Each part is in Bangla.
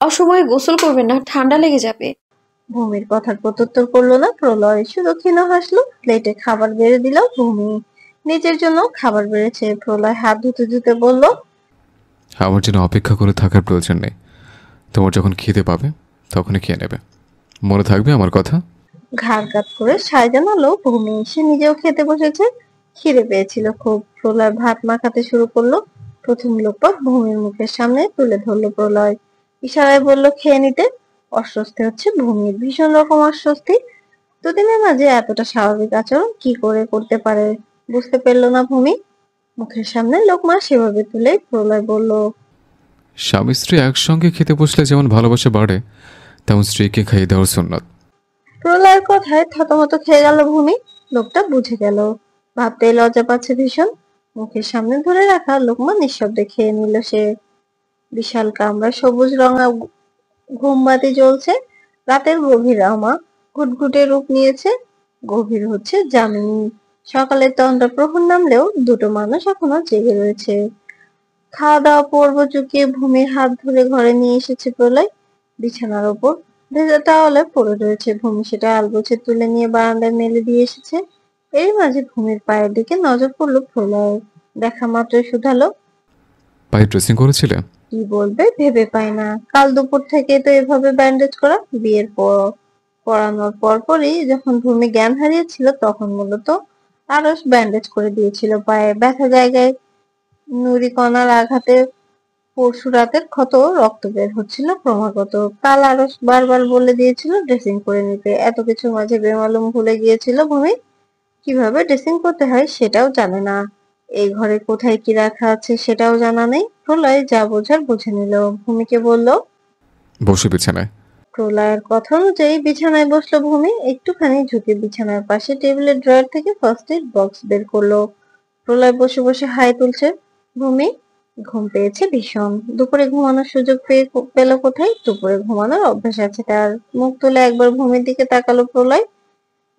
অসময়ে গোসল করবেন না, ঠান্ডা লেগে যাবে। ভূমির কথার প্রত্যুত্তর করলো না প্রলয়, শুধু ক্ষীণ হাসলো। প্লেটে খাবার বেড়ে দিল ভূমি, নিজের জন্য খাবার বেড়েছে। প্রলয় হাত ধুতে ধুতে বলল, আমার জন্য অপেক্ষা করে থাকার প্রয়োজন নেই। তোমার যখন খিদে পাবে তখনই খেয়ে নেবে, মনে থাকবে আমার কথা। ঘাড় কাত করে সায় জানালো ভূমি। সে নিজেও খেতে বসেছে, খিদে পেয়েছিল খুব। প্রলয় ভাত মাখাতে শুরু করলো। প্রথম লোকটা ভূমির মুখের সামনে তুলে ধরলো প্রলয়, ইশারায় বলল খেয়ে নিতে। অস্বস্তি হচ্ছে ভূমির, ভীষণ রকম অস্বস্তি। দুদিনের মাঝে এতটা স্বাভাবিক আচরণ কি করে করতে পারে বুঝতে পারলো না ভূমি। মুখের সামনে লোকমা সেভাবে তুলে প্রলয় বলল, স্বামী স্ত্রী একসঙ্গে খেতে বসলে যেমন ভালোবাসা বাড়ে, তেমন স্ত্রীকে খাইয়ে দেওয়ার সুন্নত। প্রলয়ের কথায় থতমত খেয়ে গেল ভূমি। লোকটা বুঝে গেল, ভাবতেই লজ্জা পাচ্ছে ভীষণ। মুখের সামনে ধরে রাখা লোকমা নিঃশব্দে খেয়ে নিল সে। বিশাল কামরা, সবুজ রঙা ঘুমবাতি জ্বলছে। রাতের গভীর আমা ঘুটঘুটে রূপ নিয়েছে। গভীর হচ্ছে যামিনী। সকালের তন্দ্রা প্রহর নামলেও দুটো মানুষ এখনো জেগে রয়েছে। খাওয়া দাওয়া পর্ব চুকিয়ে ভূমির হাত ধরে ঘরে নিয়ে এসেছে প্রলয়। বিছানার ওপর ভেজা টাওয়ালে পড়ে রয়েছে ভূমি, সেটা আলগোছে তুলে নিয়ে বারান্দায় মেলে দিয়ে এসেছে। এর মাঝে ভূমির পায়ের দিকে নজর পড়লো প্রলয়। দেখা মাত্রই শুধালো, পায়ে ড্রেসিং করেছিলে? কি বলবে ভেবে পায় না। কাল দুপুর থেকে তো এভাবে ব্যান্ডেজ করা। বিয়ের পর পড়ানোর পরপরই যখন ভূমি জ্ঞান হারিয়েছিল তখন মূলত আরস ব্যান্ডেজ করে দিয়েছিল পায়ে। ব্যথা জায়গায় নুড়ি কণার আঘাতে পরশু রাতের ক্ষত, রক্ত বের হচ্ছিল ক্রমাগত। কাল আরস বারবার বলে দিয়েছিল ড্রেসিং করে নিতে। এত কিছুর মাঝে বেমালুম ভুলে গিয়েছিল ভূমি। কিভাবে ড্রেসিং করতে হয় সেটাও জানে না। এই ঘরে কোথায় কি রাখা আছে সেটাও জানা নেই। প্রলয় যা বোঝার বুঝে নিল। ভূমিকে বলল, বসে বিছানায়। প্রলয়ের কথা অনুযায়ী বিছানায় বসলো ভূমি। একটুখানি ঝুঁকে বিছানার পাশে টেবিলের ড্রয়ার থেকে ফার্স্ট এড বক্স বের করলো। প্রলয় বসে বসে হাই তুলছে। ভূমি ঘুম পেয়েছে ভীষণ। দুপুরে ঘুমানোর সুযোগ পেল কোথায়? দুপুরে ঘুমানোর অভ্যাস আছে তার। মুখ তুলে একবার ভূমির দিকে তাকালো প্রলয়।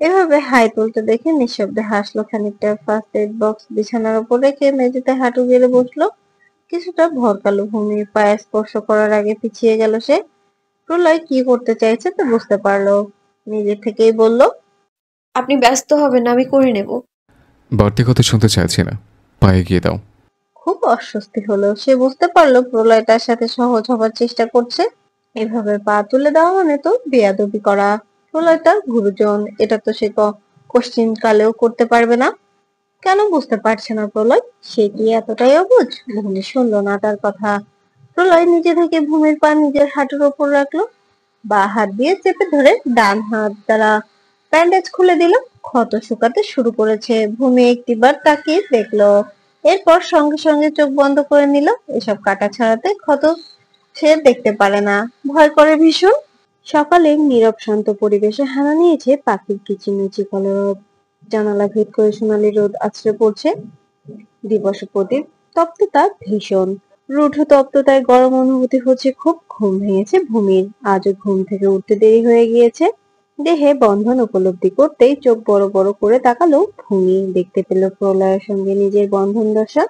এভাবে হাই তুলতে দেখে নিঃশব্দে হাসলো খানিকটা। ফার্স্ট এড বক্স বিছানার উপর রেখে মেঝেতে হাঁটু গেড়ে বসলো। কিছুটা ভরকালো ভূমির পায়ে স্পর্শ করার আগে পিছিয়ে গেল সে। প্রলয় কি করতে চাইছে তা বুঝতে পারলো। নিজে থেকেই বলল, আপনি ব্যস্ত হবেন না, আমি করে নেব। বাড়তি কথা শুনতে চাইছি না, পায়ে গিয়ে দাও। খুব অস্বস্তি হলো। সে বুঝতে পারলো প্রলয় তার সাথে সহজ হবার চেষ্টা করছে। এভাবে পা তুলে দেওয়া মানে তো বেয়াদবি করা। প্রলয় তার গুরুজন, এটা তো সে কোশ্চিন কালেও করতে পারবে না। কেন বুঝতে পারছে না প্রলয়? সে কি এতটাই অবুঝ? ভূমি শুনলো না তার কথা। প্রলয় নিজে থেকে ভূমির পা নিজের হাঁটুর ওপর রাখলো। বা হাত দিয়ে চেপে ধরে ডান হাত দ্বারা ব্যান্ডেজ খুলে দিল। ক্ষত শুকাতে শুরু করেছে। ভূমি একটিবার তাকিয়ে দেখলো, এরপর সঙ্গে সঙ্গে চোখ বন্ধ করে নিল। এসব কাটা ছাড়াতে ক্ষত সে দেখতে পারে না, ভয় করে ভীষণ। সকালে নীরব শান্ত পরিবেশে হানা নিয়েছে পাখির কিচিমিচি কলরব। জানালা ভেদ করে সোনালি রোদ আছড়ে পড়ছে। দিবস প্রদীপ তপ্ততা ভীষণ। রূঢ় তপ্ততায় গরম অনুভূতি হচ্ছে খুব। ঘুম ভেঙেছে ভূমির। আজও ঘুম থেকে উঠতে দেরি হয়ে গিয়েছে। দেহে বন্ধন উপলব্ধি করতেই চোখ বড় বড় করে তাকালো ভূমি। দেখতে পেল প্রলয়ের সঙ্গে নিজের বন্ধন দশা।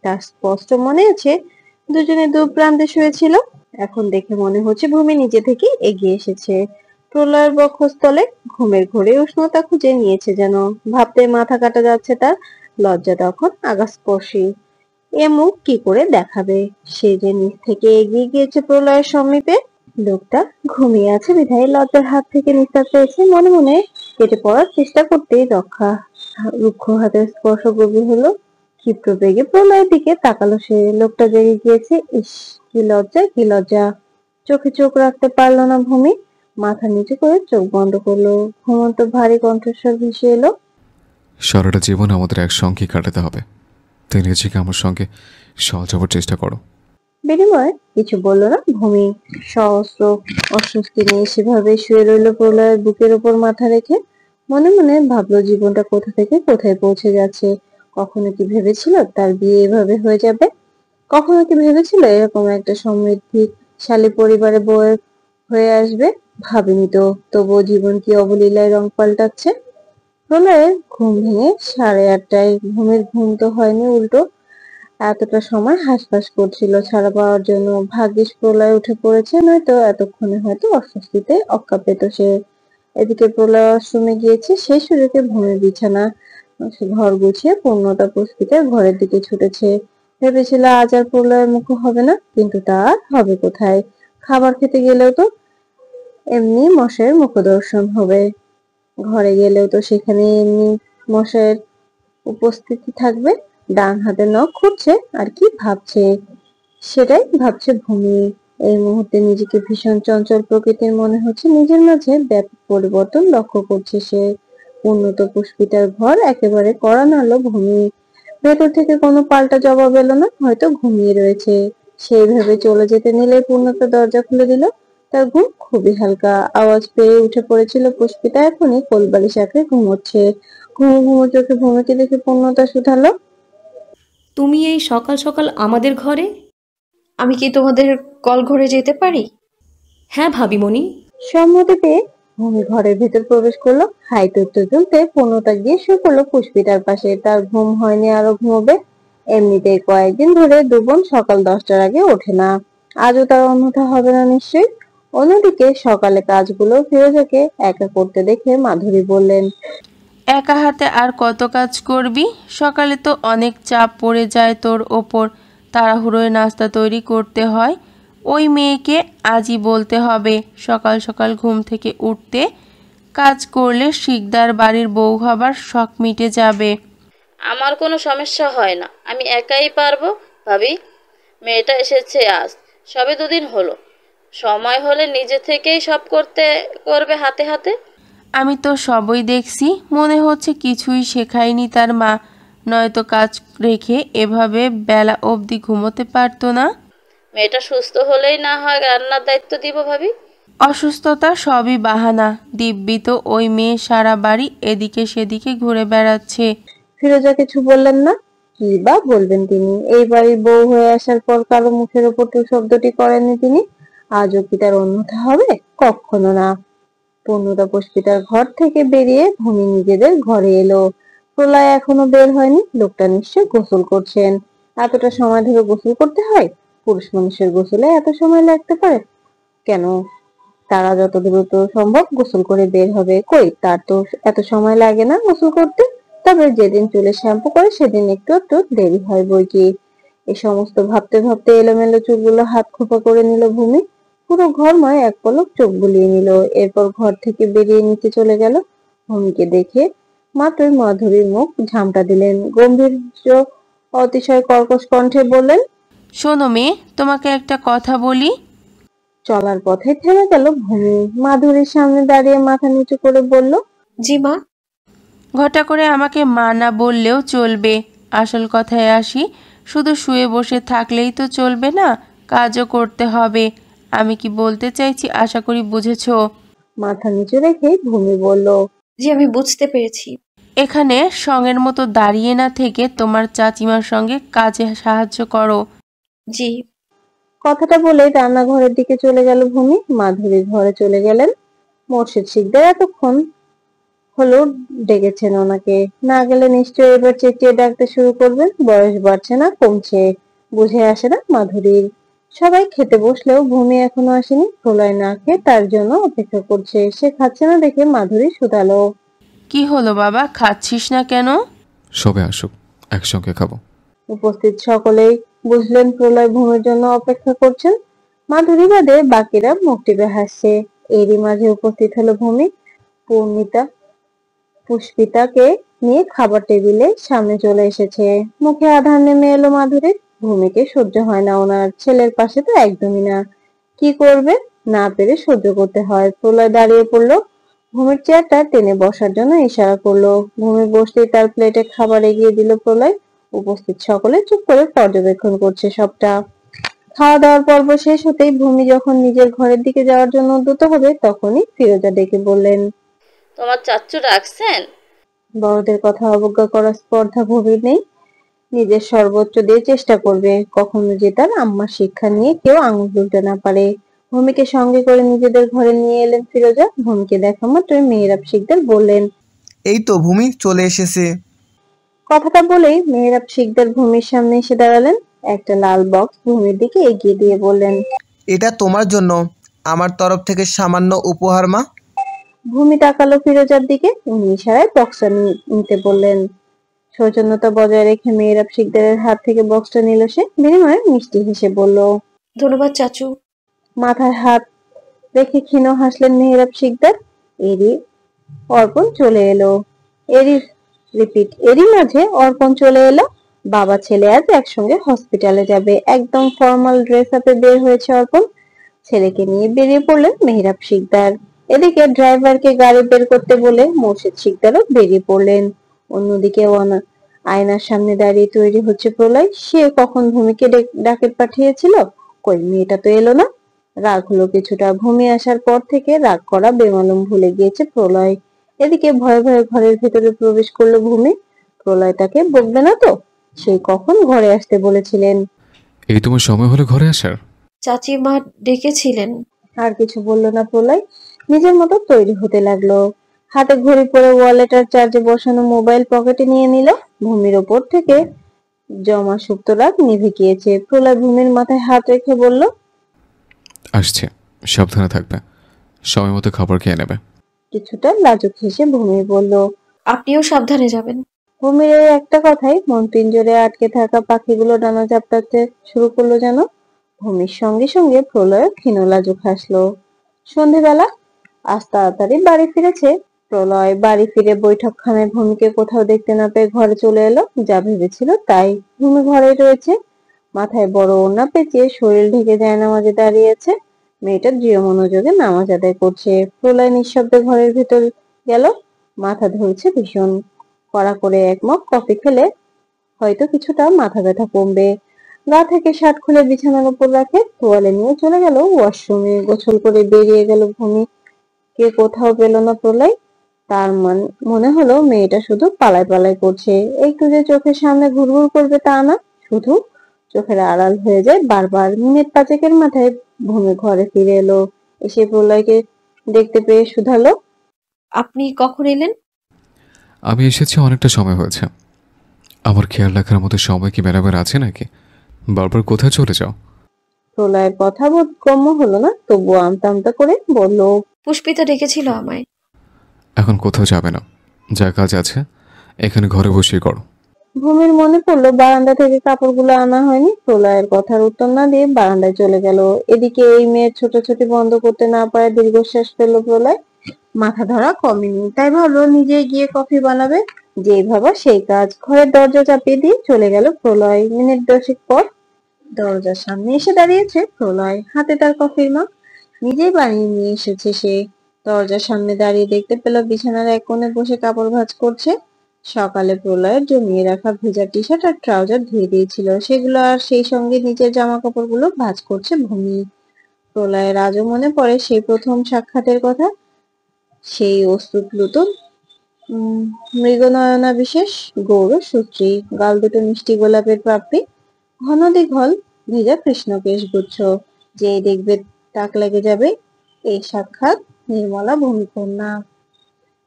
তার স্পষ্ট মনে আছে দুজনে দু প্রান্তে শুয়েছিল। এখন দেখে মনে হচ্ছে ভূমি নিজে থেকে এগিয়ে এসেছে প্রলয়ের বক্ষস্থলে। ঘুমের ঘোরে উষ্ণতা খুঁজে নিয়েছে যেন। ভাবতে মাথা কাটা যাচ্ছে তার। লজ্জা তখন আগাস্পর্শী। এ মুখ কি করে দেখাবে? সে যে নিজ থেকে এগিয়ে গিয়েছে প্রলয়ের সমীপে। লোকটা ঘুমিয়ে আছে বিধায় লজ্জার হাত থেকে নিস্তার পেয়েছে। মনে মনে কেটে পড়ার চেষ্টা করতেই রুক্ষ হাতের স্পর্শ গভীর হলো। ক্ষিপ্র বেগে প্রলয়ের দিকে তাকালো সে। লোকটা জেগে গিয়েছে। ইস, কি লজ্জা, কি লজ্জা! চোখে চোখ রাখতে পারলো না ভূমি। মাথা নিচু করে চোখ বন্ধ করলো। ঘুমন্ত ভারী কণ্ঠস্বর ভেসে এলো, সারাটা জীবন আমাদের একসঙ্গে কাটাতে হবে, তাই নিজেকে আমার সঙ্গে সহজ হবার চেষ্টা করো। বিনিময়ে কিছু বলল না ভূমি। সহস্র অস্বস্তি নিয়ে সেভাবে শুয়ে রইল প্রলয়ের বুকের উপর মাথা রেখে। মনে মনে ভাবলো জীবনটা কোথা থেকে কোথায় পৌঁছে যাচ্ছে। কখনো কি ভেবেছিল তার বিয়ে এভাবে হয়ে যাবে? কখনো কি ভেবেছিল এরকম একটা সমৃদ্ধিশালী পরিবারে বউ হয়ে আসবে? ভাবেনি তো। তবুও জীবন কি অবলীলায় রং পাল্টাচ্ছে। প্রলয়ের ঘুম ভেঙে 8:30টায়। ভূমির ঘুম তো হয়নি, উল্টো এতটা সময় হাঁসফাঁস করছিল ছাড়া পাওয়ার জন্য। ভাগ্যিস প্রলয় উঠে পড়েছে, নয়তো এতক্ষণে হয়তো অস্বস্তিতে অক্কা পেত সে। এদিকে প্রলয় ওয়াশরুমে গিয়েছে, সেই সুযোগে ভূমির বিছানা ঘর গুছিয়ে পূর্ণতা পুষ্পিতার ঘরের দিকে ছুটেছে। ভেবেছিল আজ আর প্রলয়ের মুখো হবে না, কিন্তু তা আর হবে কোথায়। খাবার খেতে গেলেও তো এমনি মশাইয়ের মুখদর্শন হবে, ঘরে গেলেও তো সেখানে এমনি মশাইয়ের উপস্থিতি থাকবে। ডান হাতে নখ খুঁজছে আর কি ভাবছে, সেটাই ভাবছে ভূমি। এই মুহূর্তে নিজেকে ভীষণ চঞ্চল প্রকৃতির মনে হচ্ছে, নিজের মাঝে ব্যাপক পরিবর্তন লক্ষ্য করছে সে। উন্নত পুষ্পিতার ঘর একেবারে কড়া নাড়ল ভূমি। ভেতর থেকে কোনো পাল্টা জবাব এলো না, হয়তো ঘুমিয়ে রয়েছে। সেই ভেবে চলে যেতে নিলে পূর্ণতা দরজা খুলে দিল। তার ঘুম খুবই হালকা, আওয়াজ পেয়ে উঠে পড়েছিল পুষ্পিতা, এখনই কোলবালিশ আঁকড়ে ঘুমোচ্ছে। ঘুমো ঘুমো চোখে ভূমিকে দেখে পূর্ণতা শুধালো, তুমি এই সকাল সকাল আমাদের ঘরে? আমি কি তোমাদের কল ঘরে যেতে পারি? হ্যাঁ ভাবিমণি। সম্মতি পেয়ে ভূমি ঘরের ভেতর প্রবেশ করলো। হাই তুলতে তুলতে পূর্ণতা গিয়ে শুয়ে পড়লো পুষ্পিতার পাশে। তার ঘুম হয়নি, আরো ঘুমোবে। এমনিতেই কয়েকদিন ধরে দুবোন সকাল 10টার আগে ওঠে না, আজও তার অন্যথা হবে না নিশ্চয়ই। অন্যদিকে সকালে কাজগুলো ফিরোজাকে একা করতে দেখে মাধুরী বললেন, একা হাতে আর কত কাজ করবি? সকালে তো অনেক চাপ পড়ে যায় তোর ওপর, তাড়াহুড়োয় নাস্তা তৈরি করতে হয়। ওই মেয়েকে আজই বলতে হবে সকাল সকাল ঘুম থেকে উঠতে। কাজ করলে শিকদার বাড়ির বউ হবার শখ মিটে যাবে। আমার কোনো সমস্যা হয় না, আমি একাই পারবো। ভাবি, মেয়েটা এসেছে আজ, সবে 2 দিন হলো। সময় হলে নিজে থেকেই সব করবে হাতে হাতে। আমি তো সবই দেখছি, মনে হচ্ছে কিছুই শেখায়নি তার মা, নয়তো কাজ রেখে এভাবে বেলা অবধি ঘুমোতে পারতো না। মেয়েটা সুস্থ হলেই না হয় রান্নার দায়িত্ব দিব ভাবি। অসুস্থতা সবই বাহানা, দিব্যি তো ওই মেয়ে সারা বাড়ি এদিকে সেদিকে ঘুরে বেড়াচ্ছে। ফিরোজা কিছু বললেন না। কি বা বলবেন তিনি? এই বাড়ির বউ হয়ে আসার পর কারো মুখের ওপর টু শব্দটি করেননি তিনি। আজও কি তার অন্যথা হবে? কখনো না। পূর্ণতা পুষ্পিতার ঘর থেকে বেরিয়ে ভূমি নিজেদের ঘরে এলো। প্রলয় এখনো বের হয়নি, লোকটা নিশ্চয় গোসল করছেন। এতটা সময় ধরে গোসল করতে হয়? পুরুষ মানুষের গোসলে এত সময় লাগতে পারে কেন? তারা যত দ্রুত সম্ভব গোসল করে বের হবে। কই, তার তো এত সময় লাগে না গোসল করতে। তবে যেদিন চুলে শ্যাম্পু করে সেদিন একটু একটু দেরি হয় বইকি। এই সমস্ত ভাবতে ভাবতে এলোমেলো চুলগুলো হাত খোপা করে নিল ভূমি। পুরো ঘরময় এক পলক চোখ বুলিয়ে নিল, এরপর ঘর থেকে বেরিয়ে নিচে চলে গেল। ভূমিকে দেখে মাত্রই মাধুরীর মুখ ঝামটা দিলেন, গম্ভীর অতিশয় কর্কশ কণ্ঠে বললেন, শোনো মেয়ে, তোমাকে একটা কথা বলি। চলার পথে থেমে গেল ভূমি। মাধুরীর সামনে দাঁড়িয়ে মাথা নিচু করে বলল, জি মা। ঘটা করে আমাকে মা না বললেও চলবে। আসল কথায় আসি, শুধু শুয়ে বসে থাকলেই তো চলবে না, কাজও করতে হবে। আমি কি বলতে চাইছি আশা করি বুঝেছো। মাথা নিচু রেখে ভূমি বলল, জি আমি বুঝতে পেরেছি। এখানে সঙ্গের মতো দাঁড়িয়ে না থেকে তোমার চাচিমার সঙ্গে কাজে সাহায্য করো। জি। কথাটা বলে রান্নাঘরের দিকে চলে গেল ভূমি। মাধুরী ঘরে চলে গেলেন। মোর্শেদ শিকদার এতক্ষণ হলো ডেকেছেন ওনাকে, না গেলে নিশ্চয়ই এবার চেঁচিয়ে ডাকতে শুরু করবেন। বয়স বাড়ছে না কমছে, বুঝে আসে না মাধুরীর। সবাই খেতে বসলেও ভূমি এখনো আসেনি। প্রলয় না খেয়ে তার জন্য অপেক্ষা করছে। সে খাচ্ছে না দেখে মাধুরী শুধালো, কি হলো বাবা, খাচ্ছিস না কেন? সবে আসুক, একসঙ্গে খাবো। উপস্থিত সকলেই বুঝলেন প্রলয় ভূমির জন্য অপেক্ষা করছেন। মাধুরী বাদে বাকিরা মুখ টিপে হাসছে। এরই মাঝে উপস্থিত হলো ভূমি। পূর্ণিতা পুষ্পিতাকে নিয়ে খাবার টেবিলে সামনে চলে এসেছে। মুখে আধার নেমে এলো মাধুরীর। ভূমিকে সহ্য হয় না ওনার, ছেলের পাশে তো একদমই না। কি করবে, না পেরে সহ্য করতে হয়। প্রলয় দাঁড়িয়ে পড়লো, ভূমির চেয়ারটা টেনে বসার জন্য ইশারা করলো। ভূমি বসতেই তার প্লেটে খাবার এগিয়ে দিল প্রলয়। উপস্থিত সকলে চুপ করে পর্যবেক্ষণ করছে সবটা। খাওয়া দাওয়ার পর্ব শেষ হতেই ভূমি যখন নিজের ঘরের দিকে যাওয়ার জন্য উদ্যত হবে, তখনই ফিরোজা ডেকে বললেন, তোমার চাচ্চু ডাকছেন? বড়দের কথা অবজ্ঞা করার স্পর্ধা ভূমির নেই। নিজের সর্বোচ্চ দিয়ে চেষ্টা করবে, কখনো যে তার আম্মার শিক্ষা নিয়ে কেউ আঙুল তুলতে না পারে। ভূমিকে সঙ্গে করে নিজেদের ঘরে নিয়ে এলেন ফিরোজা। ভূমিকে দেখা মাত্রই মেহরাব শিকদার বললেন, এই তো ভূমি চলে এসেছে। কথাটা বলেই মেহেরাব শিকদার ভূমির সামনে এসে দাঁড়ালেন। একটা লাল বক্স ভূমির দিকে এগিয়ে দিয়ে বললেন, এটা তোমার জন্য আমার তরফ থেকে সামান্য উপহার মা। ভূমি তাকালো ফিরোজার দিকে। উনি ইশারায় বক্সটা নিতে বললেন। সৌজন্যতা বজায় রেখে মেহেরাব শিকদারের হাত থেকে বক্সটা নিল সে। বিনিময়ে মিষ্টি হেসে বলল, ধন্যবাদ চাচু। মাথায় হাত রেখে ক্ষীণ হাসলেন মেহেরাব শিকদার। এরই অর্পণ চলে এলো। এরই মাঝে অর্পণ চলে এলো। বাবা ছেলে আজ একসঙ্গে হসপিটালে যাবে। একদম ফর্মাল ড্রেস আপে বের হয়েছে অর্পণ। ছেলেকে নিয়ে বেরিয়ে পড়লেন মেহেরাব শিকদার। এদিকে ড্রাইভারকে গাড়ি বের করতে বলে মোর্শেদ শিকদারও বেরিয়ে পড়লেন। অন্যদিকে আয়নার সামনে দাঁড়িয়ে তৈরি হচ্ছে প্রলয়। সে কখন ভূমিকে ডাকে পাঠিয়েছিল, কই মেয়েটা তো এলো না। রাগ হলো কিছুটা। ভূমি আসার পর থেকে রাগ করা বেমালুম ভুলে গিয়েছে প্রলয়। এদিকে ভয়ে ভয়ে ঘরের ভেতরে প্রবেশ করলো ভূমি। প্রলয় তাকে বকবে না তো? সেই কখন ঘরে আসতে বলেছিলেন। এই তোমার সময় হলো ঘরে আসার? চাচি মা ডেকেছিলেন। আর কিছু বলল না প্রলয়। নিজের মতো তৈরি হতে লাগলো। হাতে ঘড়ি পরে ওয়ালেট আর চার্জে বসানো মোবাইল পকেটে নিয়ে নিল। ভূমির ওপর থেকে জমা সুপ্ত রাগ নিভে গিয়েছে। প্রলয় ভূমির মাথায় হাত রেখে বলল, আসছে, সাবধানে থাকবে, সময় মতো খাবার খেয়ে নেবে। কিছুটা লাজুক হেসে ভূমি বলল, আপনিও সাবধানে যাবেন। ভূমির এই একটা কথাই মন পিঞ্জরে আটকে থাকা পাখিগুলো ডানা ঝাপটাতে শুরু করলো যেন। ভূমির সঙ্গে সঙ্গে প্রলয় ক্ষীণ লাজুক হাসলো। সন্ধেবেলা আজ তাড়াতাড়ি বাড়ি ফিরেছে প্রলয়। বাড়ি ফিরে বৈঠকখানায় ভূমিকে কোথাও দেখতে না পেয়ে ঘরে চলে এলো। যা ভেবেছিল তাই। ভূমি ঘরে রয়েছে, মাথায় বড় ওড়না পেঁচিয়ে শরীর ঢেকে জায়নামাজে দাঁড়িয়েছে। মেয়েটা দৃঢ় মনোযোগে নামাজ আদায় করছে। প্রলয় নিঃশব্দে ঘরের ভেতর গেল। মাথা ধরছে ভীষণ। কড়া করে এক মগ কফি খেলে হয়তো কিছুটা মাথা ব্যথা কমবে। গা থেকে শার্ট খুলে বিছানার উপর রাখে, তোয়ালে নিয়ে চলে গেল ওয়াশরুমে। গোসল করে বেরিয়ে গেল ভূমি। কে কোথাও পেল না প্রলয়। তার মনে হলো মেয়েটা শুধু পালায় পালায় করছে। একটু যে চোখের সামনে ঘুরঘুর করবে তা না, শুধু চোখের আড়াল হয়ে যায় বারবার। মিনিট পাঁচেকের মাথায় ভূমি ঘরে ফিরে এলো। এসে প্রলয়কে দেখতে পেয়ে শুধালো, আপনি কখন এলেন? আমি এসেছি অনেকটা সময় হয়েছে। আমার খেয়াল রাখার মতো সময় কি বেড়াবার আছে নাকি? বারবার কোথায় চলে যাও? প্রলয়ের কথা বোধগম্য হলো না, তবুও আমতা আমতা করে বলল, পুষ্পিতা ডেকেছিল আমায়। এখন কোথাও যাবে না, যা কাজ আছে এখানে ঘরে বসেই করো। ভূমির মনে পড়লো বারান্দা থেকে কাপড়গুলো আনা হয়নি। প্রলয়ের কথার উত্তর না দিয়ে বারান্দায় চলে গেল। এদিকে এই মেয়ের ছোটাছুটি বন্ধ করতে না পারে দীর্ঘশ্বাস ফেললো প্রলয়। মাথা ধরা কমেনি, তাই ভাবলো নিজে গিয়ে কফি বানাবে। যেই ভাবা সেই কাজ। ঘরের দরজা চাপিয়ে দিয়ে চলে গেল প্রলয়। মিনিট 10 পর দরজার সামনে এসে দাঁড়িয়েছে প্রলয়। হাতে তার কফির মগ, নিজেই বানিয়ে নিয়ে এসেছে সে। দরজার সামনে দাঁড়িয়ে দেখতে পেল বিছানার এক কোণে বসে কাপড় ভাঁজ করছে। সকালে প্রলয়ের জমিয়ে রাখা ভেজা টি শার্ট আর ট্রাউজার ধুয়ে দিয়েছিল সেগুলো, আর সেই সঙ্গে নিচের জামা কাপড়গুলো ভাঁজ করছে ভূমি। প্রলয়ের আজও মনে পড়ে সেই প্রথম সাক্ষাতের কথা। সেই অস্তুপ্লুত মৃগনয়না বিশেষ গৌর সূত্রী, গাল দুটো মিষ্টি গোলাপের পাপড়ি, ঘন দীঘল ভেজা কৃষ্ণকেশ গুচ্ছ। যেই দেখবে তাক লেগে যাবে। এই সাক্ষাৎ নির্মলা ভূমিকন্যা।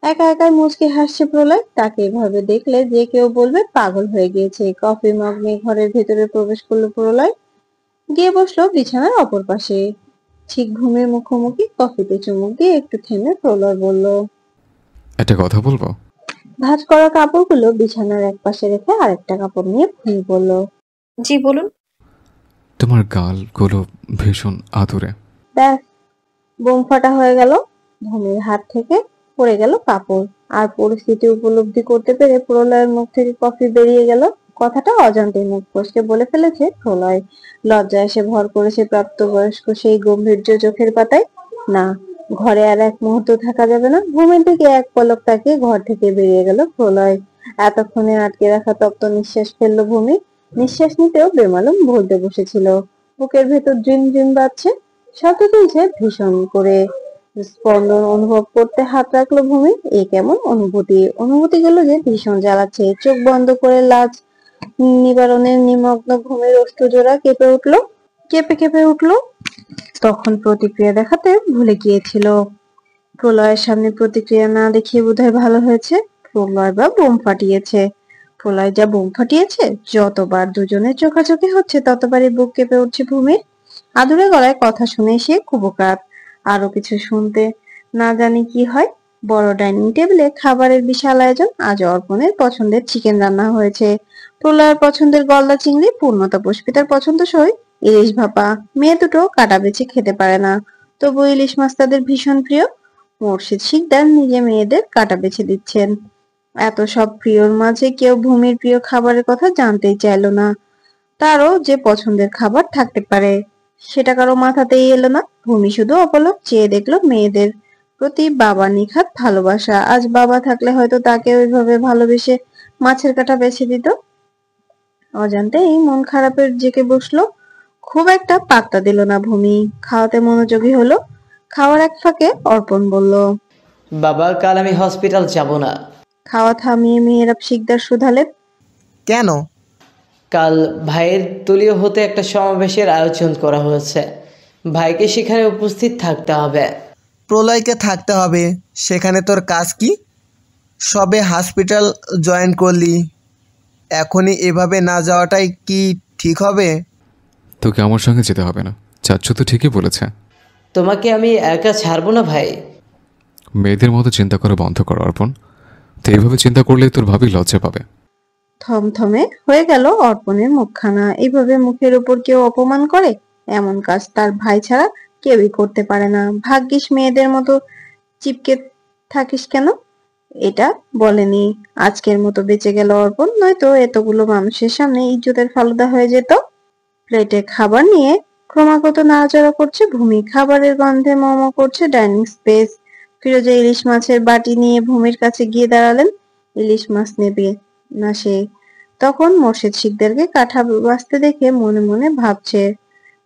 একা একাই মুচকি হাসছে প্রলয়। তাকে এভাবে দেখলে যে কেউ বলবে পাগল হয়ে গিয়েছে। কফি মগ নিয়ে ঘরের ভেতরে প্রবেশ করলো প্রলয়। গিয়ে বসলো বিছানার অপর পাশে, ঠিক ভূমির মুখোমুখি। কফিতে চুমুক দিয়ে একটু থেমে প্রলয় বলল, একটা কথা বলবো? ভাঁজ করা কাপড়গুলো বিছানার এক পাশে রেখে আরেকটা কাপড় নিয়ে ভূমি বলল, জি বলুন। তোমার গালগুলো ভীষণ আদুরে। ব্যাস, বোম ফাটা হয়ে গেল। ভূমির হাত থেকে পড়ে গেল কাপড়। আর পরিস্থিতি উপলব্ধি করতে পেরে প্রলয়ের মুখ থেকে কফি বেরিয়ে গেল। কথাটা অজান্তে মুখ ফসকে বলে ফেলেছে প্রলয়। লজ্জায় এসে ভর করেছে প্রাপ্তবয়স্ক সেই গম্ভীর্য চোখের পাতায়। না, ঘরে আর এক মুহূর্ত থাকা যাবে না। ঘুমের দিকে এক পলক তাকিয়ে ঘর থেকে বেরিয়ে গেল প্রলয়। এতক্ষণে আটকে রাখা তপ্ত নিঃশ্বাস ফেললো ভূমি। নিঃশ্বাস নিতেও বেমালুম বলতে বসেছিল। বুকের ভেতর ঝিম ঝিম বাজছে, শব্দ তুলছে ভীষণ করে। স্পন্দন অনুভব করতে হাত রাখলো ভূমি। এ কেমন অনুভূতি? অনুভূতিগুলো যে ভীষণ জ্বালাচ্ছে। চোখ বন্ধ করে লাজ নিবারণের নিমগ্ন ভূমির অস্ত্রজোড়া কেঁপে উঠলো। তখন প্রতিক্রিয়া দেখাতে ভুলে গিয়েছিল। প্রলয়ের সামনে প্রতিক্রিয়া না দেখিয়ে বোধহয় ভালো হয়েছে। প্রলয় বা বোম ফাটিয়েছে। প্রলয় যা বুক ফাটিয়েছে, যতবার দুজনের চোখাচোখি হচ্ছে ততবারই বুক কেঁপে উঠছে ভূমির। আদুরে গলায় কথা শুনে সে কুবকাত, আরো কিছু শুনতে না জানি কি হয়। বড় ডাইনিং টেবিলে খাবারের বিশাল আয়োজন। আজ অর্পণের পছন্দের চিকেন রান্না হয়েছে, প্রলয়ের পছন্দের গলদা চিংড়ি, পূর্ণতা পুষ্পিতার পছন্দসই ইলিশ ভাপা। মেয়ে দুটো কাটা বেছে খেতে পারে না, তবু ইলিশ মাছ তাদের ভীষণ প্রিয়। মোর্শেদ শিকদার নিজে মেয়েদের কাটা বেছে দিচ্ছেন। এত সব প্রিয়র মাঝে কেউ ভূমির প্রিয় খাবারের কথা জানতেই চাইলো না। তারও যে পছন্দের খাবার থাকতে পারে সেটা কারো মাথাতেই এলো না। ভূমি শুধু অপলক চেয়ে দেখলো মেয়েদের প্রতি বাবা নিখাত ভালোবাসা। আজ বাবা থাকলে হয়তো তাকে ওইভাবে ভালোবেসে মাছের কাঁটা বেছে দিত। অজান্তেই মন খারাপের জেঁকে বসলো। খুব একটা পাত্তা দিল না ভূমি, খাওয়াতে মনোযোগী হলো। খাওয়ার এক ফাঁকে অর্পণ বলল, বাবা কাল আমি হসপিটাল যাব না। খাওয়া থামিয়ে মেয়েরা শিকদার শুধালেন, কেন? কাল ভাইয়ের দলীয় হতে একটা সমাবেশের আয়োজন করা হয়েছে, ভাইকে সেখানে উপস্থিত থাকতে হবে। প্রলয়কে থাকতে হবে, সেখানে তোর কাজ কি? সবে হসপিটাল জয়েন করলি, এখনই এভাবে না যাওয়াটাই কি ঠিক হবে? তোকে আমার সঙ্গে যেতে হবে না, চাচ্ছু তো ঠিকই বলেছে। তোমাকে আমি একা ছাড়বো না ভাই। মেয়েদের মতো চিন্তা করা বন্ধ কর অর্পণ। তো এইভাবে চিন্তা করলে তোর ভাবি লজ্জা পাবে। থমথমে হয়ে গেল অর্পণের মুখখানা। এইভাবে মুখের উপর কেউ অপমান করে, এমন কাজ তার ভাই ছাড়া কেউই করতে পারে না। ভাগ্যিস মেয়েদের মতো চিপকে থাকিস কেন, এটা বলেনি। আজকের মতো বেঁচে গেল অর্পণ, নয়তো এতগুলো মানুষের সামনে ইজ্জতের ফালুদা হয়ে যেত। প্লেটে খাবার নিয়ে ক্রমাগত নাড়াচাড়া করছে ভূমি। খাবারের গন্ধে মম করছে ডাইনিং স্পেস। ফিরোজা ইলিশ মাছের বাটি নিয়ে ভূমির কাছে গিয়ে দাঁড়ালেন। ইলিশ মাছ নেবে না সে। তখন মোর্শেদ শিকদারকে কাঁটা বাছতে দেখে মনে মনে ভাবছে,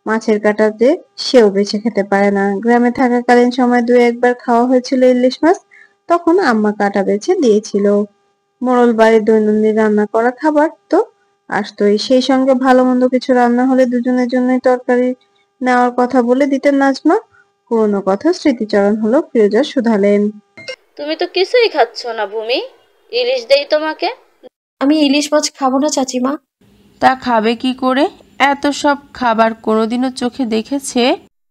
মাছের কাঁটাতে সেও বেছে খেতে পারে না। গ্রামে থাকাকালীন সময় দু একবার খাওয়া হয়েছিল ইলিশ মাছ, তখন আম্মা কাঁটা বেছে দিয়েছিল। মোড়ল বাড়ির দৈনন্দিন রান্না করা খাবার তো আসতোই, সেই সঙ্গে ভালো মন্দ কিছু রান্না হলে দুজনের জন্যই তরকারি নেওয়ার কথা বলে দিতেন নাজমা। পুরোনো কথা স্মৃতিচারণ হলো। ফিরোজা শুধালেন, তুমি তো কিছুই খাচ্ছ না ভূমি, ইলিশ দেই তোমাকে। আমি ইলিশ মাছ খাবো না চাচিমা। তা খাবে কি করে? এত সব খাবার কোনোদিনও চোখে দেখেছে?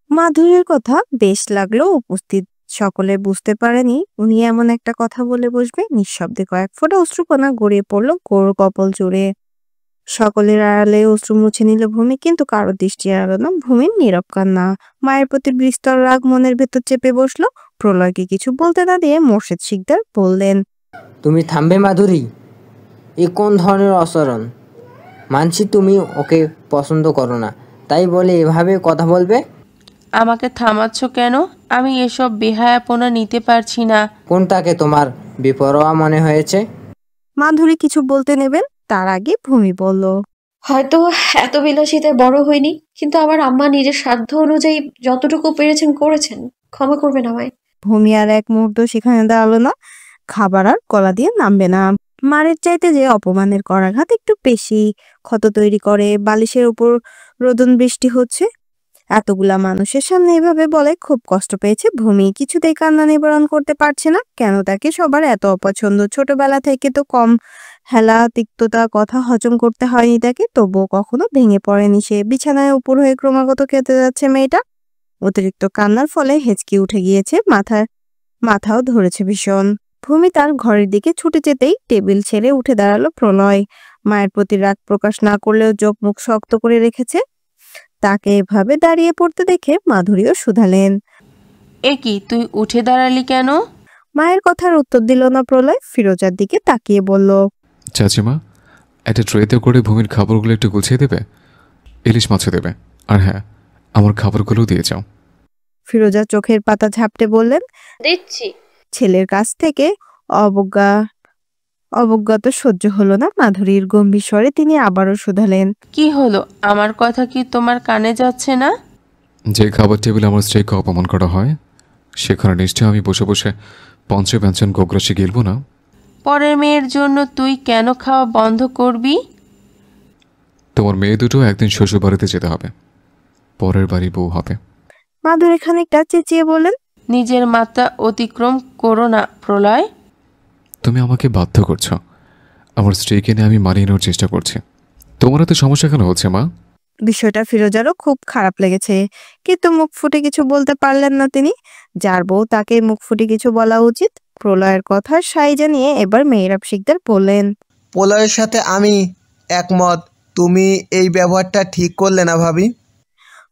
মাধুরীর কথা বেশ লাগলো উপস্থিত সকলে বুঝতে পারেনি উনি এমন একটা কথা বলে বসবে। নিঃশব্দে কয়েক ফোঁটা অশ্রুকণা গড়িয়ে পড়লো গোর কপাল জুড়ে। সকলের আড়ালে অশ্রু মুছে নিল ভূমি, কিন্তু কারো দৃষ্টি এড়ালো না ভূমির নীরব কান্না। মায়ের প্রতি বিস্তর রাগ মনের ভেতর চেপে বসলো। প্রলয়কে কিছু বলতে না দিয়ে মোর্শেদ শিকদার বললেন, তুমি থামবে মাধুরী, এ কোন ধরনের আচরণ? মানছি তুমি ওকে পছন্দ করো না, তাই বলে এভাবে কথা বলবে? আমাকে থামাচ্ছ কেন? আমি এসব বেহায়াপনা নিতে পারছি না। কোনটাকে তোমার বেপরোয়া মনে হয়েছে? মাধুরী কিছু বলতে নেবেন তার আগে ভূমি বলল, হয়তো এত বিলাসিতায় বড় হয়নি, কিন্তু আমার আম্মা নিজের সাধ্য অনুযায়ী যতটুকু পেরেছেন করেছেন, ক্ষমা করবেন আমায়। ভূমি আর এক মুহূর্ত সেখানে দাঁড়ালো না। খাবার আর গলা দিয়ে নামবে না। মারের চাইতে যে অপমানের করাঘাত একটু বেশি ক্ষত তৈরি করে। বালিশের উপর রোদন বৃষ্টি হচ্ছে। এতগুলা মানুষের সামনে এভাবে বলে খুব কষ্ট পেয়েছে ভূমি। কিছুতেই কান্না নিবারণ করতে পারছে না। কেন তাকে সবার এত অপছন্দ? ছোটবেলা থেকে তো কম হেলা তিক্ততা কথা হজম করতে হয়নি তাকে, তবুও কখনো ভেঙে পড়েনি সে। বিছানায় উপর হয়ে ক্রমাগত খেতে যাচ্ছে মেয়েটা। অতিরিক্ত কান্নার ফলে হেঁচকি উঠে গিয়েছে, মাথাও ধরেছে ভীষণ। ভূমি তার ঘরের দিকে ছুটে যেতেই টেবিল ছেড়ে উঠে দাঁড়ালো প্রলয়। মায়ের প্রতি রাগ প্রকাশ না করলেও চোখ মুখ শক্ত করে রেখেছে। তাকে এভাবে দাঁড়িয়ে পড়তে দেখে মাধুরীও শুধালেন, এ কি, তুই উঠে দাঁড়ালি কেন? মায়ের কথার উত্তর দিল না প্রলয়। ফিরোজার দিকে তাকিয়ে বলল, চাচিমা, একটা ট্রেতে করে ভূমির খাবারগুলো একটু গুছিয়ে দেবে, ইলিশ মাছও দেবে, আর হ্যাঁ, আমার খাবারগুলো দিয়ে যাও। ফিরোজা চোখের পাতা ঝাপটে বললেন, দিচ্ছি। ছেলের কাছ থেকে অবজ্ঞা তো সহ্য হলো না মাধুরীর। গম্ভীর স্বরে তিনি আবারও শুধালেন, কি হলো? আমার কথা কি তোমার কানে যাচ্ছে না? যে খাবার টেবিলে আমার স্ত্রীকে অপমান করা হয়, সেখানে নিশ্চয় আমি বসে বসে পঞ্চব্যঞ্জন গোগ্রাসে গিলব না। পরের মেয়ের জন্য তুই কেন খাওয়া বন্ধ করবি? তোমার মেয়ে দুটো একদিন শ্বশুর বাড়িতে যেতে হবে, পরের বাড়ি বউ হবে। মাধুরী খানিকটা চেঁচিয়ে বললেন, নিজের মাত্রা অতিক্রম করো না প্রলয়। তুমি আমাকে বাধ্য করছো। আমার স্ত্রীকে নিয়ে আমি মানিয়ে নেওয়ার চেষ্টা করছি। তোমার এত সমস্যা কেন হচ্ছে মা? বিষয়টা ফিরোজারও খুব খারাপ লেগেছে, কিন্তু মুখ ফুটে কিছু বলতে পারলেন না তিনি। যার বউ তাকে মুখ ফুটে কিছু বলা উচিত। প্রলয়ের কথার সাই জানিয়ে এবার মেহরাব শিকদার বললেন, প্রলয়ের সাথে আমি একমত। তুমি এই ব্যবহারটা ঠিক করলে না ভাবি।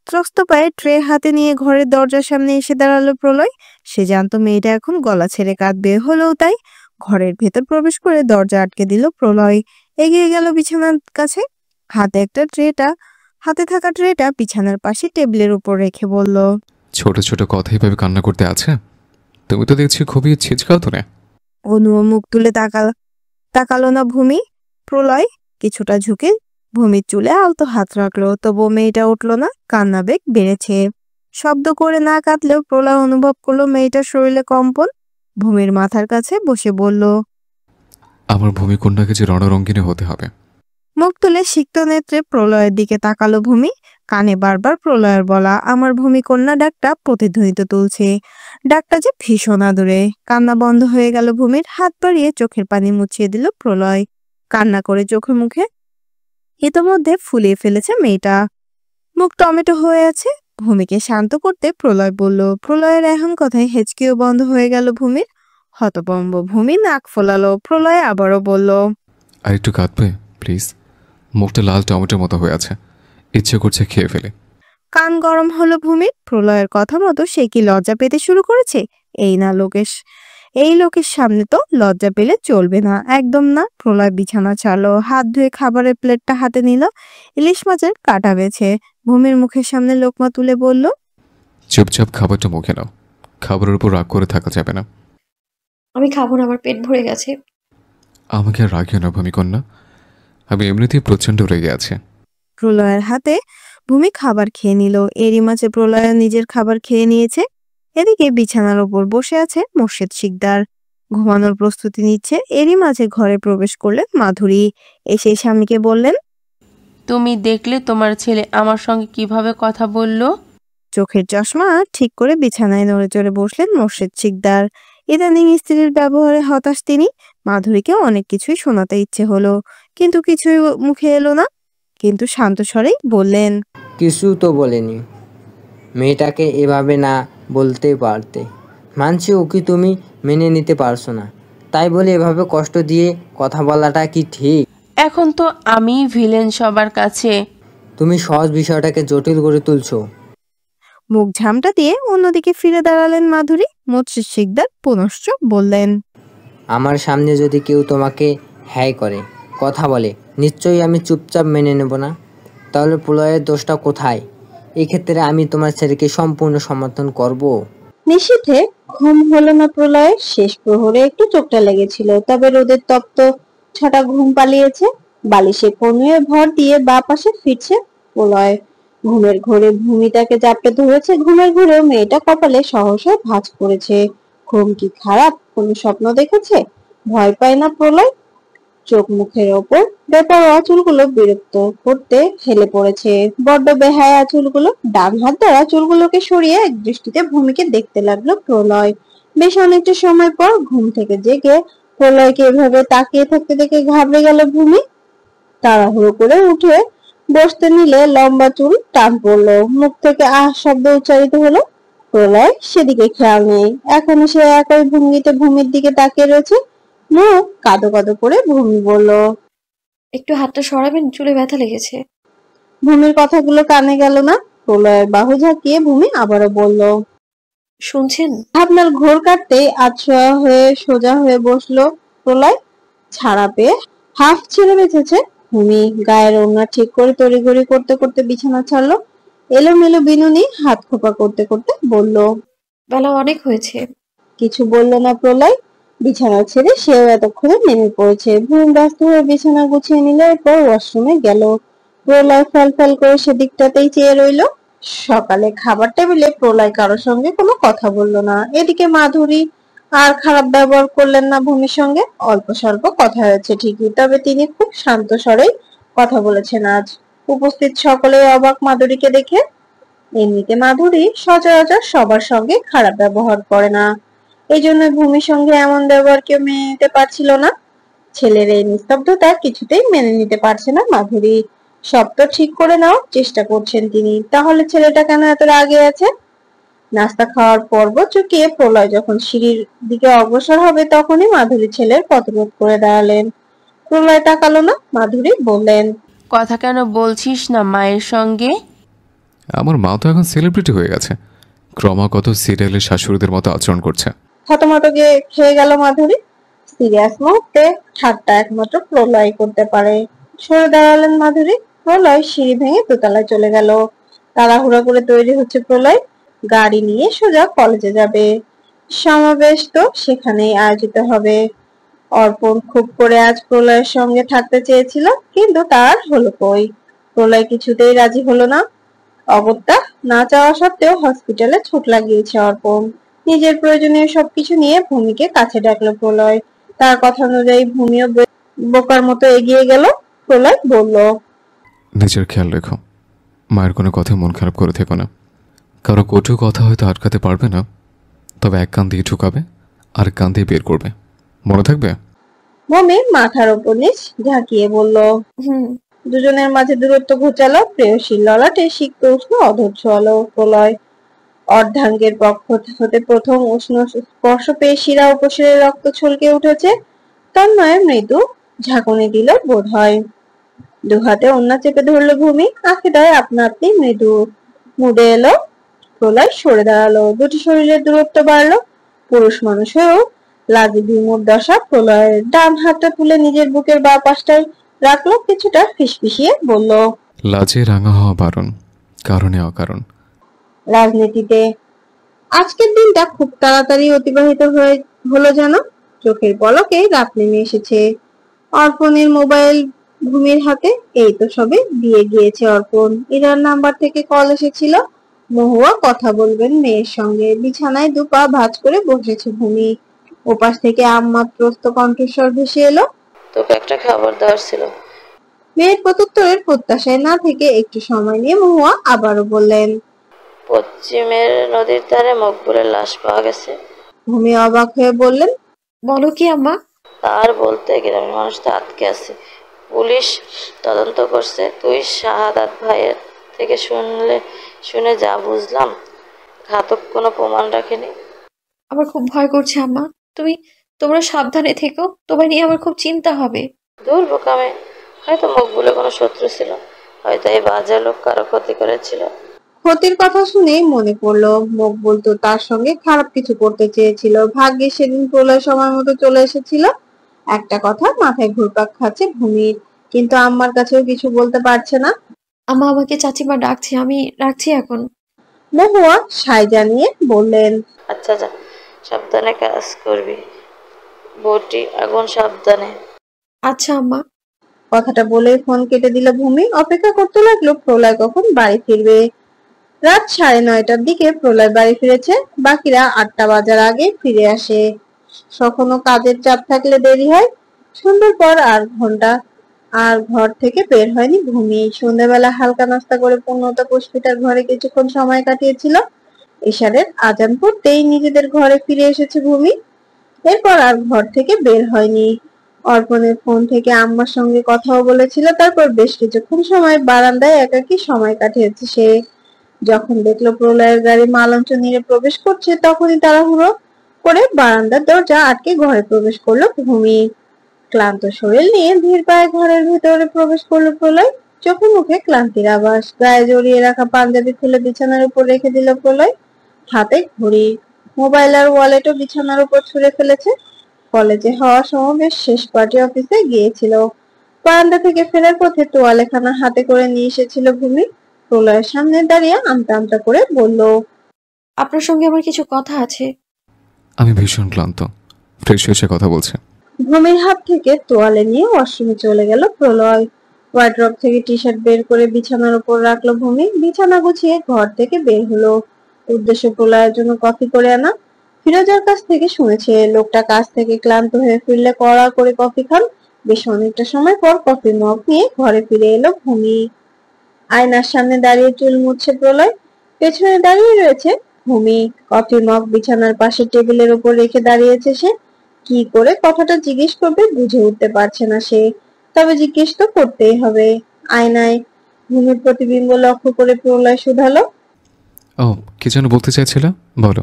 ত্রস্ত পায়ে ট্রে হাতে নিয়ে ঘরের দরজার সামনে এসে দাঁড়ালো প্রলয়। সে জানতো মেয়েটা এখন গলা ছেড়ে কাঁদবে, হলেও তাই। ঘরের ভেতর প্রবেশ করে দরজা আটকে দিল প্রলয়। এগিয়ে গেল বিছানার কাছে। হাতে থাকা ট্রেটা বিছানার পাশে টেবিলের উপর রেখে বলল, ছোট ছোট কথা এভাবে কান্না করতে আছে? তুমি তো দেখছি খুবই ছিচকাও তো না। অনু মুখ তুলে তাকালো না ভূমি। প্রলয় কিছুটা ঝুঁকে ভূমির চুলে আলতো হাত রাখলো, তবুও মেয়েটা উঠলো না। কান্নাবেগ বেড়েছে। শব্দ করে না কাঁদলেও প্রলয় অনুভব করলো মেয়েটার শরীরে কম্পন। ভূমির মাথার কাছে বসে বলল, আমার ভূমিকন্যাকে যে রণরঙ্গিনী হতে হবে। মুখ তুলে সিক্ত নেত্রে প্রলয়ের দিকে তাকালো ভূমি। কানে বারবার প্রলয়ের বলা আমার ভূমিকন্যা ডাকটা প্রতিধ্বনিত তুলছে। ডাকটা যে ভীষণ আদুরে। কান্না বন্ধ হয়ে গেল ভূমির। হাত বাড়িয়ে চোখের পানি মুছিয়ে দিল প্রলয়। কান্না করে চোখে মুখে ইতোমধ্যে ফুলিয়ে ফেলেছে মেয়েটা। মুখ টমেটো হয়ে আছে। ভূমিকে শান্ত করতে প্রলয় বলল। প্রলয়ের এখন কথায় হেঁচকিও বন্ধ হয়ে গেল ভূমির। হতভম্ব ভূমি নাক ফোলালো। প্রলয় আবারও বলল, আর একটু কাঁদবে প্লিজ? মুখটা লাল টমেটোর মতো হয়ে আছে, ইচ্ছে করছে খেয়ে ফেলে। কান গরম হলো ভূমির। প্রলয়ের কথা মতো সে কি লজ্জা পেতে শুরু করেছে? এই লোকের সামনে তো লজ্জা পেলে চলবে না, একদম না। প্রলয় বিছানা ছাড়লো, হাত ধুয়ে খাবারের প্লেটটা হাতে নিল। ইলিশ মাছের কাটা বেছে ভূমির মুখের সামনে লোকমা তুলে বলল, চুপচাপ খাবারটা মুখে নাও, খাবারের উপর রাগ করে থাকা যাবে না। আমি খাবো না, আমার পেট ভরে গেছে। আমাকে আর রাগিও না ভূমিকন্যা, আমি এমনিতেই প্রচন্ড রেগে আছে। প্রলয়ের হাতে ভূমি খাবার খেয়ে নিল। এরই মাঝে প্রলয় নিজের খাবার খেয়ে নিয়েছে। এদিকে বিছানার ওপর বসে আছে মোর্শেদ শিকদার, ঘুমানোর প্রস্তুতি নিচ্ছে। এরই মাঝে ঘরে প্রবেশ করলেন মাধুরী। এসে স্বামীকে বললেন, তুমি দেখলে তোমার ছেলে আমার সঙ্গে কিভাবে কথা বলল? চোখের চশমা ঠিক করে বিছানায় নড়ে চড়ে বসলেন মোর্শেদ শিকদার। ইদানিং স্ত্রীর ব্যবহারে হতাশ তিনি। মাধুরীকে অনেক কিছুই শোনাতে ইচ্ছে হলো, কিন্তু কিছুই মুখে এলো না। কিন্তু শান্ত স্বরেই বললেন, কিছু তো বলেনি। মেয়েটাকে এভাবে না বলতে পারতে। মানছি ওকে তুমি মেনে নিতে পারছো না, তাই বলে এভাবে কষ্ট দিয়ে কথা বলাটা কি ঠিক? এখন তো আমি ভিলেন সবার কাছে। তুমি সহজ বিষয়টাকে জটিল করে তুলছো। মুখ ঝামটা দিয়ে অন্যদিকে ফিরে দাঁড়ালেন মাধুরী। মোর্শেদ শিকদার পুনশ্চ বললেন, আমার সামনে যদি কেউ তোমাকে হ্যায় করে, কথা বলে, নিশ্চয়ই আমি চুপচাপ মেনে নেব না। তাহলে প্রলয়ের দোষটা কোথায়? এক্ষেত্রে আমি তোমার ছেলেকে সম্পূর্ণ সমর্থন করব। নিশীথে ঘুম হলো না প্রলয়ের। শেষ প্রহরে একটু চোখটা লেগেছিল, তবে রোদের তপ্ত ছাটা ঘুম পালিয়েছে। বালিশে কনুয়ে ভর দিয়ে বা পাশে ফিরছে প্রলয়। ঘুমের ঘোরে ভূমি তাকে জাপটে ধরেছে। ঘুমের ঘোরেও মেয়েটা কপালে সহসা ভাঁজ পড়েছে। ঘুম কি খারাপ? কোনো স্বপ্ন দেখেছে? ভয় পায় না প্রলয়। চোখ মুখের ওপর বেপরোয়া চুলগুলো বিরক্ত করতে ফেলে পড়েছে। বড্ড বেহায়া চুলগুলো। ডান হাত দ্বারা চুলগুলোকে সরিয়ে এক দৃষ্টিতে ভূমিকে দেখতে লাগলো প্রলয়। বেশ অনেকটা সময় পর ঘুম থেকে জেগে প্রলয়কে এভাবে তাকিয়ে থাকতে দেখে ঘাবড়ে গেল ভূমি। তাড়াহুড়ো করে উঠে বসতে নিলে লম্বা চুল টান পড়লো। মুখ থেকে আহ শব্দ উচ্চারিত হলো। প্রলয় সেদিকে খেয়াল নেই। এখন সে একই ভঙ্গিতে ভূমির দিকে তাকিয়ে রয়েছে। মুখ কাদো কাদো করে ভূমি বলল, একটু হাতটা সরাবেন, চুলে ব্যথা লেগেছে। ভূমির কথাগুলো কানে গেল না। প্রলয়ের বাহু ঝাঁকিয়ে ভূমি আবারও বলল, শুনছেন? ভাবনার ঘোর কাটতেই আছোয়া হয়ে সোজা হয়ে বসলো প্রলয়। ছাড়া পেয়ে হাফ ছেড়ে বেঁচেছে ভূমি। গায়ের ওড়না ঠিক করে তড়িঘড়ি করতে করতে বিছানা ছাড়লো। এলোমেলো বিনুনি হাত খোপা করতে করতে বলল, বেলা অনেক হয়েছে। কিছু বলল না প্রলয়। বিছানা ছেড়ে সেও এতক্ষণে নেমে পড়েছে। ভূমি ব্যস্ত হয়ে বিছানা গুছিয়ে নিল, এরপর ওয়াশরুমে গেল। প্রলয় ফ্যাল ফ্যাল করে সেদিকটাতেই চেয়ে রইল। সকালে খাবার টেবিলে প্রলয় কারোর সঙ্গে কোনো কথা বলল না। এদিকে মাধুরী আর খারাপ ব্যবহার করলেন না ভূমির সঙ্গে। অল্প স্বল্প কথা হয়েছে ঠিকই, তবে তিনি খুব শান্ত স্বরেই কথা বলেছেন আজ। উপস্থিত সকলেই অবাক মাধুরীকে দেখে। এমনিতে মাধুরী সচরাচর সবার সঙ্গে খারাপ ব্যবহার করে না, এই জন্য ভূমির সঙ্গে এমন ব্যবহার কেউ মেনে নিতে পারছিল না। ছেলের এই নিস্তব্ধতা কিছুতেই মেনে নিতে পারছে না মাধুরী। সব তো ঠিক করে নাও চেষ্টা করছেন তিনি, তাহলে ছেলেটা কেন এত রাগে আছে? নাস্তা খাওয়ার পর্ব চুকিয়ে প্রলয় যখন সিঁড়ির দিকে অগ্রসর হবে তখনই মাধুরী ছেলের পথ রোধ করে দাঁড়ালেন। প্রলয় তাকালো না। মাধুরী বললেন, কথা কেন বলছিস না মায়ের সঙ্গে? আমার মা তো এখন সেলিব্রিটি হয়ে গেছে, ক্রমাগত সিরিয়ালের শাশুড়িদের মতো আচরণ করছে। থতমত গিয়ে খেয়ে গেল মাধুরী। সিরিয়াস মুহূর্তে ঠাট্টা একমাত্র প্রলয় করতে পারে। সরে দাঁড়ালেন মাধুরী। প্রলয় সিঁড়ি ভেঙে দোতলায় চলে গেল। তাড়াহুড়া করে তৈরি হচ্ছে প্রলয়, গাড়ি নিয়ে সোজা কলেজে যাবে। সমাবেশ তো সেখানেই আয়োজিত হবে। অর্পণ খুব করে আজ প্রলয়ের সঙ্গে থাকতে চেয়েছিল, কিন্তু তার হলো কই। প্রলয় কিছুতেই রাজি হলো না। অগত্যা না চাওয়া সত্ত্বেও হসপিটালে ছুট লাগিয়েছে অর্পণ। নিজের প্রয়োজনীয় সবকিছু নিয়ে ভূমিকে কাছে ডাকলো প্রলয়। তার কথা অনুযায়ী ভূমিও বোকার মতো এগিয়ে গেল। প্রলয় বলল, নিজের খেয়াল রেখো, মায়ের কোনো কথা মন খারাপ করে থেকো না। কারো কটু কথা হয়তো আটকাতে পারবে না, তবে এক কান দিয়ে ঢুকাবে আর কান দিয়ে বের করবে, মনে থাকবে? ভূমি মাথার উপর নিচ ঝাঁকিয়ে বলল। দুজনের মাঝে দূরত্ব ঘুচালো। প্রেয়সীর ললাটে সিক্ত উষ্ণ অধৈর্য হলো। প্রলয় অর্ধাঙ্গের পক্ষ হতে প্রথম উষ্ণ স্পর্শ পেয়ে শিরা উপশিরে রক্ত ছলকে উঠেছে। তন্ময়ের মৃদু ঝাঁকুনি দিল বোধ হয়। দুহাতে ওন্না চেপে ধরলো ভূমি। আঁখিটায় আপনা আপনি মৃদু মুড়ে এলো। প্রলয় সরে দাঁড়ালো। দুটি শরীরের দূরত্ব বাড়লো। পুরুষ মানুষ হয়েও লাজে বিমূঢ় দশা। প্রলয়ের ডান হাতটা তুলে নিজের বুকের বাঁ পাশটায় রাখলো। কিছুটা ফিসফিসিয়ে বলল, লাজে রাঙা হওয়া বারণ, কারণে অকারণ। রাজনীতিতে আজকের দিনটা খুব তাড়াতাড়ি অতিবাহিত হলো যেন। চোখের পলকে রাত নেমে এসেছে। অর্পণের মোবাইল ভূমির হাতে। এই তো সবে দিয়ে গিয়েছে অর্পণ। ইরার নাম্বার থেকে কল এসেছিল। মহুয়া কথা বলবেন মেয়ের সঙ্গে। বিছানায় দুপা ভাঁজ করে বসেছে ভূমি। ওপাশ থেকে আমমাত্রস্ত কণ্ঠস্বর ভেসে এলো, তোকে একটা খবর দেওয়ার ছিল। মেয়ের প্রত্যুত্তরের প্রত্যাশায় না থেকে একটু সময় নিয়ে মহুয়া আবারও বললেন, পশ্চিমের নদীর ধারে মকবুলের লাশ পাওয়া গেছে। ভূমি অবাক হয়ে বললেন, বলো কি আম্মা? তার বলতে গ্রামের মানুষ তো আটকে আছে, পুলিশ তদন্ত করছে। তুই শাহাদাত ভাইয়ের থেকে শুনে যা বুঝলাম, ঘাতক কোনো প্রমাণ রাখেনি। আমার খুব ভয় করছে আম্মা। তোমরা সাবধানে থেকো, তোমায় নিয়ে আমার খুব চিন্তা হবে। দূর বোকামে, হয়তো মকবুলে কোনো শত্রু ছিল, হয়তো এই বাজে লোক কারো ক্ষতি করেছিল। ক্ষতির কথা শুনেই মনে পড়লো মকবুল তো তার সঙ্গে খারাপ কিছু করতে চেয়েছিল। ভাগ্যে সেদিন প্রলয় সময় মতো চলে এসেছিল। একটা কথা মাথায় ঘুরপাক খাচ্ছে ভূমির, কিন্তু আম্মার কাছেও কিছু বলতে পারছে না। আম্মা আমাকে চাচিমা ডাকছে, আমি রাখছি এখন। মহুয়া সায় জানিয়ে বললেন, আচ্ছা যা, সাবধানে কাজ করবি। বটি আগুন সাবধানে। আচ্ছা আম্মা। কথাটা বলে ফোন কেটে দিল ভূমি। অপেক্ষা করতে লাগলো প্রলয় কখন বাড়ি ফিরবে। রাত 9:30টার দিকে প্রলয় বাড়ি ফিরেছে। বাকিরা 8টা বাজার আগে ফিরে আসে। কখনো কাজের চাপ থাকলে দেরি হয়। সন্ধ্যার পর আর ঘর থেকে বের হয়নি ভূমি। সন্ধ্যাবেলা হালকা নাস্তা করে পূর্ণতা পুষ্পিতার ঘরে কিছুক্ষণ সময় কাটিয়েছিল। এশারের আজান পড়তেই নিজেদের ঘরে ফিরে এসেছে ভূমি। এরপর আর ঘর থেকে বের হয়নি। অর্পণের ফোন থেকে আম্মার সঙ্গে কথাও বলেছিল। তারপর বেশ কিছুক্ষণ সময় বারান্দায় একাকী সময় কাটিয়েছে সে। যখন দেখলো প্রলয়ের গাড়ি মালঞ্চ নিয়ে প্রবেশ করছে, তখনই তাড়াহুড়ো করে বারান্দার দরজা আটকে ঘরে প্রবেশ করলো ভূমি। ক্লান্ত শরীর নিয়ে ধীর পায়ে ঘরের ভেতরে প্রবেশ করলো প্রলয়। চোখে মুখে ক্লান্তির আভাস। গায়ে জড়িয়ে রাখা পাঞ্জাবি খুলে বিছানার উপর রেখে দিল প্রলয়। হাতে ঘড়ি, মোবাইল আর ওয়ালেটও বিছানার উপর ছুঁড়ে ফেলেছে। কলেজে হওয়া সমাবেশ শেষ, পার্টি অফিসে গিয়েছিল। বারান্দা থেকে ফেরার পথে তোয়ালেখানা হাতে করে নিয়ে এসেছিল ভূমি। প্রলয়ের সামনে দাঁড়িয়ে আমতা আমতা করে বলল, আপনার সঙ্গে আমার কিছু কথা আছে। আমি ভীষণ ক্লান্ত, ফ্রেশ হয়েছে কথা বলছে। ভূমির হাত থেকে তোয়ালে নিয়ে ওয়াশরুমে চলে গেল প্রলয়। ওয়ার্ড্রপ থেকে টি শার্ট বের করে বিছানার উপর রাখলো ভূমি। বিছানা গুছিয়ে ঘর থেকে বের হলো। উদ্দেশ্য প্রলয়ের জন্য কফি করে আনা। ফিরোজার কাছ থেকে শুনেছে লোকটা কাজ থেকে ক্লান্ত হয়ে ফিরলে কড়া করে কফি খান। বেশ অনেকটা সময় পর কফি মগ নিয়ে ঘরে ফিরে এলো ভূমি। আয়নার সামনে দাঁড়িয়ে চুল মুছছে প্রলয়। পেছনে দাঁড়িয়ে রয়েছে ভূমি। কফি মগ বিছানার পাশে টেবিলের উপর রেখে দাঁড়িয়েছে সে। কি করে কথাটা জিজ্ঞেস করবে বুঝে উঠতে পারছে না সে। তবে জিজ্ঞেস তো করতেই হবে। আয়নায় ভূমির প্রতিবিম্ব লক্ষ্য করে প্রলয় শুধালো। ও, কি যেন বলতে চাইছিল, বলো।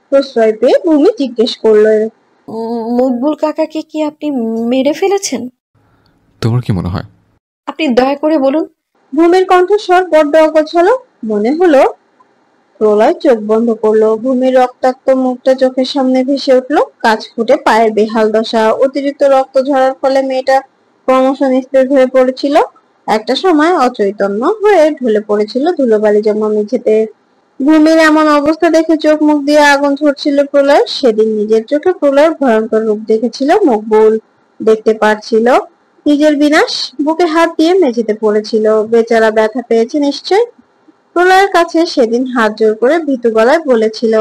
প্রশ্রয় পেয়ে ভূমি জিজ্ঞেস করলো, মকবুল কাকাকে কি আপনি মেরে ফেলেছেন? তোমার কি মনে হয়? আপনি দয়া করে বলুন। ভূমির কণ্ঠস্বর বড্ড অগোছালো। মনে হলো প্রলয় চোখ বন্ধ করলো। ভূমির রক্তাক্ত মুখটা চোখের সামনে ভেসে উঠলো। কাঁচ ফুটে পায়ের বেহাল দশা। অতিরিক্ত রক্ত ঝরার ফলে মেয়েটা ক্রমশ নিস্তেজ হয়ে পড়েছিল। একটা সময় অচৈতন্য হয়ে ঢলে পড়েছিল ধুলোবালি জমা মেঝেতে। ভূমির এমন অবস্থা দেখে চোখ মুখ দিয়ে আগুন ঝরছিল প্রলয়। সেদিন নিজের চোখে প্রলয়ের ভয়ঙ্কর রূপ দেখেছিল মকবুল। দেখতে পারছিল নিজের বিনাশ। বুকে হাত দিয়ে মেঝেতে পড়েছিল। বেচারা ব্যথা পেয়েছে নিশ্চয়। প্রলয়ের কাছে সেদিন হাত জোর করে ভীতু গলায় বলেছিল,